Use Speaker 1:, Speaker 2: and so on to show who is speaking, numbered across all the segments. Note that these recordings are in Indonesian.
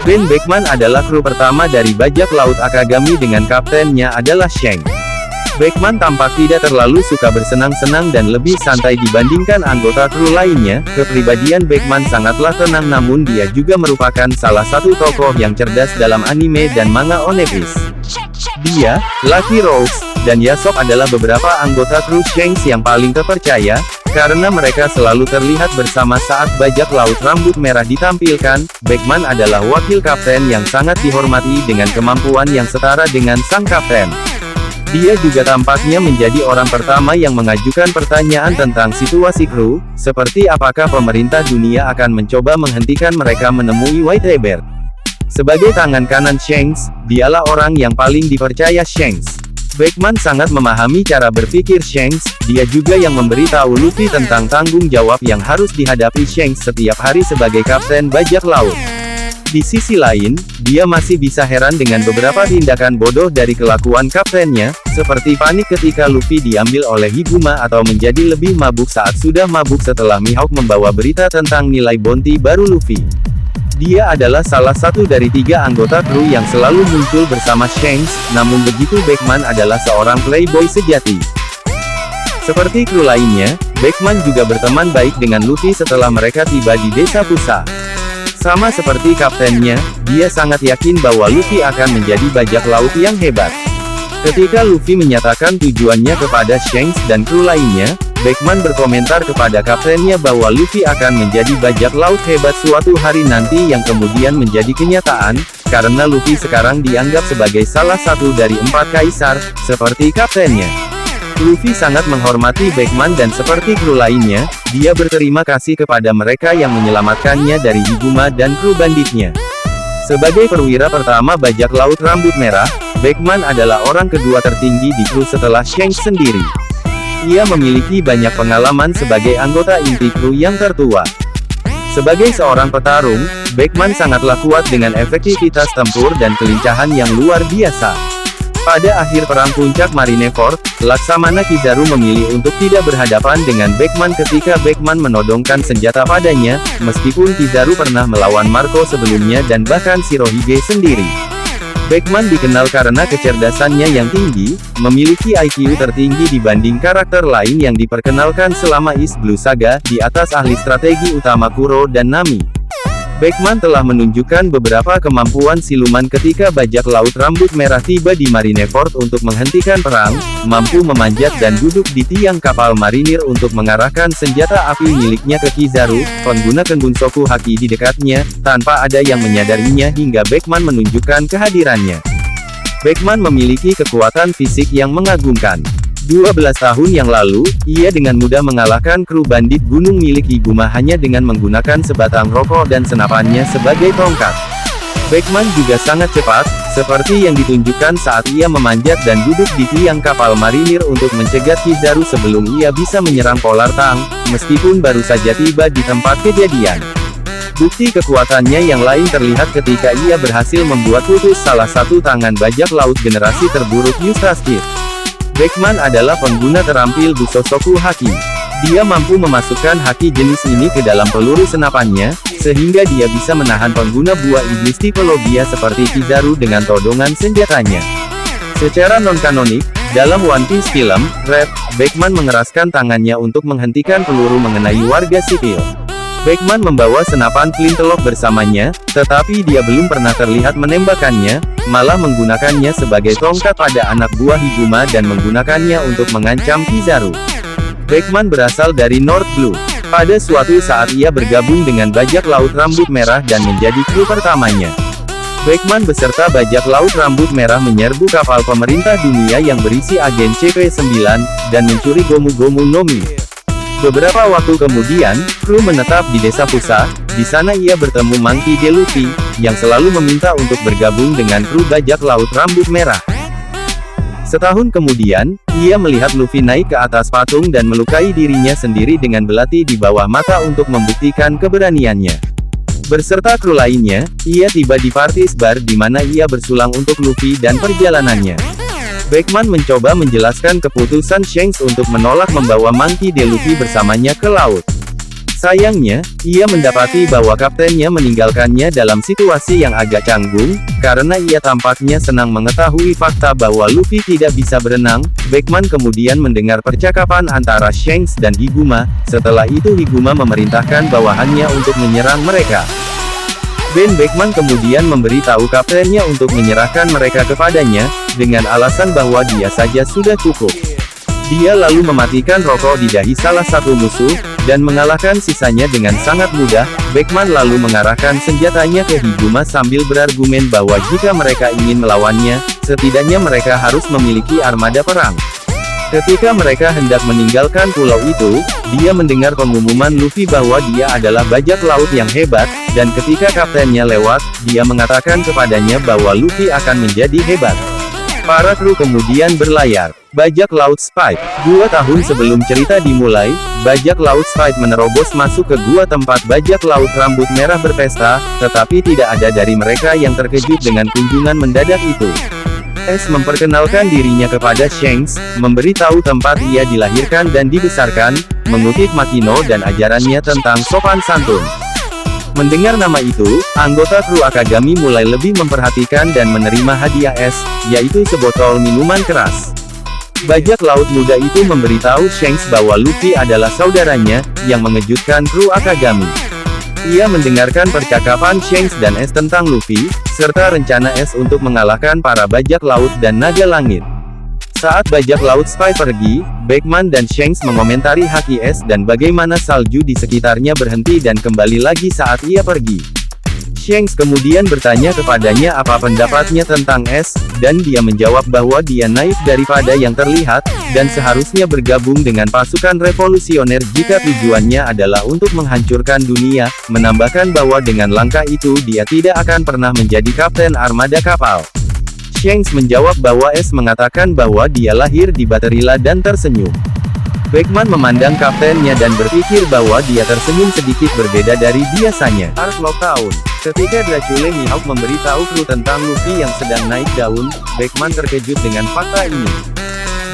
Speaker 1: Ben Beckman adalah kru pertama dari bajak laut Akagami dengan kaptennya adalah Shanks. Beckman tampak tidak terlalu suka bersenang-senang dan lebih santai dibandingkan anggota kru lainnya. Kepribadian Beckman sangatlah tenang, namun dia juga merupakan salah satu tokoh yang cerdas dalam anime dan manga One Piece. Dia, Lucky Rose, dan Yasop adalah beberapa anggota kru Shanks yang paling terpercaya, karena mereka selalu terlihat bersama saat bajak laut rambut merah ditampilkan. Beckman adalah wakil kapten yang sangat dihormati dengan kemampuan yang setara dengan sang kapten. Dia juga tampaknya menjadi orang pertama yang mengajukan pertanyaan tentang situasi kru, seperti apakah pemerintah dunia akan mencoba menghentikan mereka menemui White Bear. Sebagai tangan kanan Shanks, dialah orang yang paling dipercaya Shanks. Beckman sangat memahami cara berpikir Shanks, dia juga yang memberitahu Luffy tentang tanggung jawab yang harus dihadapi Shanks setiap hari sebagai kapten bajak laut. Di sisi lain, dia masih bisa heran dengan beberapa tindakan bodoh dari kelakuan kaptennya, seperti panik ketika Luffy diambil oleh Higuma atau menjadi lebih mabuk saat sudah mabuk setelah Mihawk membawa berita tentang nilai bounty baru Luffy. Dia adalah salah satu dari 3 anggota kru yang selalu muncul bersama Shanks, namun begitu Beckman adalah seorang playboy sejati. Seperti kru lainnya, Beckman juga berteman baik dengan Luffy setelah mereka tiba di desa Pusa. Sama seperti kaptennya, dia sangat yakin bahwa Luffy akan menjadi bajak laut yang hebat. Ketika Luffy menyatakan tujuannya kepada Shanks dan kru lainnya, Beckman berkomentar kepada kaptennya bahwa Luffy akan menjadi bajak laut hebat suatu hari nanti yang kemudian menjadi kenyataan, karena Luffy sekarang dianggap sebagai salah satu dari 4 kaisar, seperti kaptennya. Luffy sangat menghormati Beckman dan seperti kru lainnya, dia berterima kasih kepada mereka yang menyelamatkannya dari Higuma dan kru banditnya. Sebagai perwira pertama bajak laut rambut merah, Beckman adalah orang kedua tertinggi di kru setelah Shanks sendiri. Ia memiliki banyak pengalaman sebagai anggota inti kru yang tertua. Sebagai seorang petarung, Beckman sangatlah kuat dengan efektivitas tempur dan kelincahan yang luar biasa. Pada akhir perang puncak Marineford, Laksamana Kizaru memilih untuk tidak berhadapan dengan Beckman ketika Beckman menodongkan senjata padanya, meskipun Kizaru pernah melawan Marco sebelumnya dan bahkan Shirohige sendiri. Beckman dikenal karena kecerdasannya yang tinggi, memiliki IQ tertinggi dibanding karakter lain yang diperkenalkan selama East Blue Saga, di atas ahli strategi utama Kuro dan Nami. Beckman telah menunjukkan beberapa kemampuan siluman ketika bajak laut rambut merah tiba di Marineford untuk menghentikan perang, mampu memanjat dan duduk di tiang kapal marinir untuk mengarahkan senjata api miliknya ke Kizaru, pengguna Kenbunsoku Haki di dekatnya, tanpa ada yang menyadarinya hingga Beckman menunjukkan kehadirannya. Beckman memiliki kekuatan fisik yang mengagumkan. 12 tahun yang lalu, ia dengan mudah mengalahkan kru bandit gunung milik Higuma hanya dengan menggunakan sebatang rokok dan senapannya sebagai tongkat. Beckman juga sangat cepat, seperti yang ditunjukkan saat ia memanjat dan duduk di tiang kapal marinir untuk mencegat Kizaru sebelum ia bisa menyerang Polar Tang, meskipun baru saja tiba di tempat kejadian. Bukti kekuatannya yang lain terlihat ketika ia berhasil membuat putus salah satu tangan bajak laut generasi terburuk Eustace. Beckman adalah pengguna terampil Busosoku Haki. Dia mampu memasukkan haki jenis ini ke dalam peluru senapannya, sehingga dia bisa menahan pengguna buah iblis tipe Logia seperti Kizaru dengan todongan senjatanya. Secara non-kanonik, dalam One Piece film, Red, Beckman mengeraskan tangannya untuk menghentikan peluru mengenai warga sipil. Beckman membawa senapan flintlock bersamanya, tetapi dia belum pernah terlihat menembakkannya, malah menggunakannya sebagai tongkat pada anak buah Higuma dan menggunakannya untuk mengancam Kizaru. Beckman berasal dari North Blue. Pada suatu saat ia bergabung dengan bajak laut rambut merah dan menjadi kru pertamanya. Beckman beserta bajak laut rambut merah menyerbu kapal pemerintah dunia yang berisi agen CP9, dan mencuri Gomu Gomu no Mi. Beberapa waktu kemudian, kru menetap di desa Pusa. Di sana ia bertemu Monkey D. Luffy, yang selalu meminta untuk bergabung dengan kru bajak laut rambut merah. Setahun kemudian, ia melihat Luffy naik ke atas patung dan melukai dirinya sendiri dengan belati di bawah mata untuk membuktikan keberaniannya. Berserta kru lainnya, ia tiba di Parties Bar di mana ia bersulang untuk Luffy dan perjalanannya. Beckman mencoba menjelaskan keputusan Shanks untuk menolak membawa Monkey D. Luffy bersamanya ke laut. Sayangnya, ia mendapati bahwa kaptennya meninggalkannya dalam situasi yang agak canggung, karena ia tampaknya senang mengetahui fakta bahwa Luffy tidak bisa berenang. Beckman kemudian mendengar percakapan antara Shanks dan Higuma. Setelah itu Higuma memerintahkan bawahannya untuk menyerang mereka. Ben Beckman kemudian memberitahu kaptennya untuk menyerahkan mereka kepadanya, dengan alasan bahwa dia saja sudah cukup. Dia lalu mematikan rokok di dahi salah satu musuh, dan mengalahkan sisanya dengan sangat mudah. Beckman lalu mengarahkan senjatanya ke Higuma sambil berargumen bahwa jika mereka ingin melawannya, setidaknya mereka harus memiliki armada perang. Ketika mereka hendak meninggalkan pulau itu, dia mendengar pengumuman Luffy bahwa dia adalah bajak laut yang hebat, dan ketika kaptennya lewat, dia mengatakan kepadanya bahwa Luffy akan menjadi hebat. Para kru kemudian berlayar. Bajak laut Spike. 2 tahun sebelum cerita dimulai, bajak laut Spike menerobos masuk ke gua tempat bajak laut rambut merah berpesta, tetapi tidak ada dari mereka yang terkejut dengan kunjungan mendadak itu. S memperkenalkan dirinya kepada Shanks, memberitahu tempat ia dilahirkan dan dibesarkan, mengutip Makino dan ajarannya tentang sopan santun. Mendengar nama itu, anggota kru Akagami mulai lebih memperhatikan dan menerima hadiah S, yaitu sebotol minuman keras. Bajak laut muda itu memberitahu Shanks bahwa Luffy adalah saudaranya, yang mengejutkan kru Akagami. Ia mendengarkan percakapan Shanks dan S tentang Luffy, serta rencana S untuk mengalahkan para bajak laut dan naga langit. Saat bajak laut Spike pergi, Beckman dan Shanks mengomentari haki S dan bagaimana salju di sekitarnya berhenti dan kembali lagi saat ia pergi. Shanks kemudian bertanya kepadanya apa pendapatnya tentang S, dan dia menjawab bahwa dia naif daripada yang terlihat, dan seharusnya bergabung dengan pasukan revolusioner jika tujuannya adalah untuk menghancurkan dunia, menambahkan bahwa dengan langkah itu dia tidak akan pernah menjadi kapten armada kapal. Shanks menjawab bahwa S mengatakan bahwa dia lahir di Baterila dan tersenyum. Beckman memandang kaptennya dan berpikir bahwa dia tersenyum sedikit berbeda dari biasanya. Arc Lockdown. Ketika Dracula Mihawk memberitahu kru tentang Luffy yang sedang naik daun, Beckman terkejut dengan fakta ini.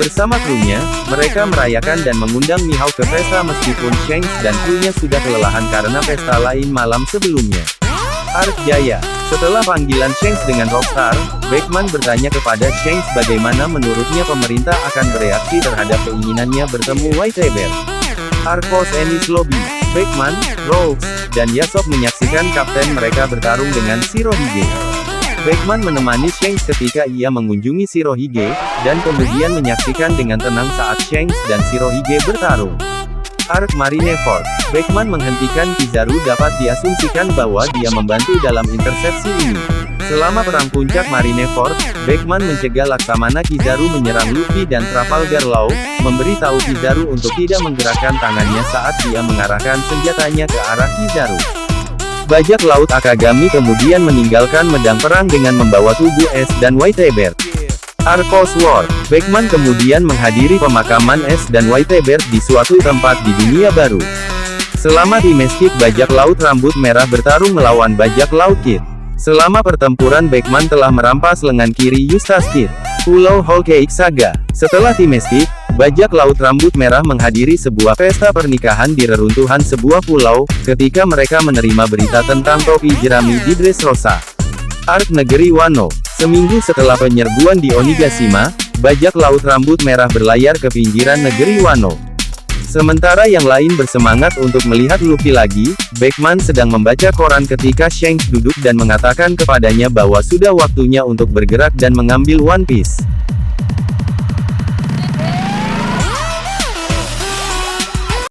Speaker 1: Bersama krunya, mereka merayakan dan mengundang Mihawk ke pesta meskipun Shanks dan krunya sudah kelelahan karena pesta lain malam sebelumnya. Arc Jaya. Setelah panggilan Shanks dengan Rockstar, Beckman bertanya kepada Shanks bagaimana menurutnya pemerintah akan bereaksi terhadap keinginannya bertemu White Bear. Arc Post Enies Lobby. Beckman, Rhodes, dan Yasop menyaksikan kapten mereka bertarung dengan Shirohige. Beckman menemani Shanks ketika ia mengunjungi Shirohige, dan kemudian menyaksikan dengan tenang saat Shanks dan Shirohige bertarung. Arc Marineford. Beckman menghentikan Kizaru dapat diasumsikan bahwa dia membantu dalam intersepsi ini. Selama perang puncak Marineford, Beckman mencegah Laksamana Kizaru menyerang Luffy dan Trafalgar Law, memberitahu Kizaru untuk tidak menggerakkan tangannya saat dia mengarahkan senjatanya ke arah Kizaru. Bajak laut Akagami kemudian meninggalkan medang perang dengan membawa tubuh S dan White Bear. Arc Post War. Beckman kemudian menghadiri pemakaman S dan White Bear di suatu tempat di dunia baru. Selama tim Escape bajak laut rambut merah bertarung melawan bajak laut Kid. Selama pertempuran Beckman telah merampas lengan kiri Eustace Kid. Pulau Whole Cake Saga. Setelah tim Escape, bajak laut rambut merah menghadiri sebuah pesta pernikahan di reruntuhan sebuah pulau, ketika mereka menerima berita tentang topi jerami di Dressrosa. Arc Negeri Wano. Seminggu setelah penyerbuan di Onigashima, bajak laut rambut merah berlayar ke pinggiran negeri Wano. Sementara yang lain bersemangat untuk melihat Luffy lagi, Beckman sedang membaca koran ketika Shanks duduk dan mengatakan kepadanya bahwa sudah waktunya untuk bergerak dan mengambil One Piece.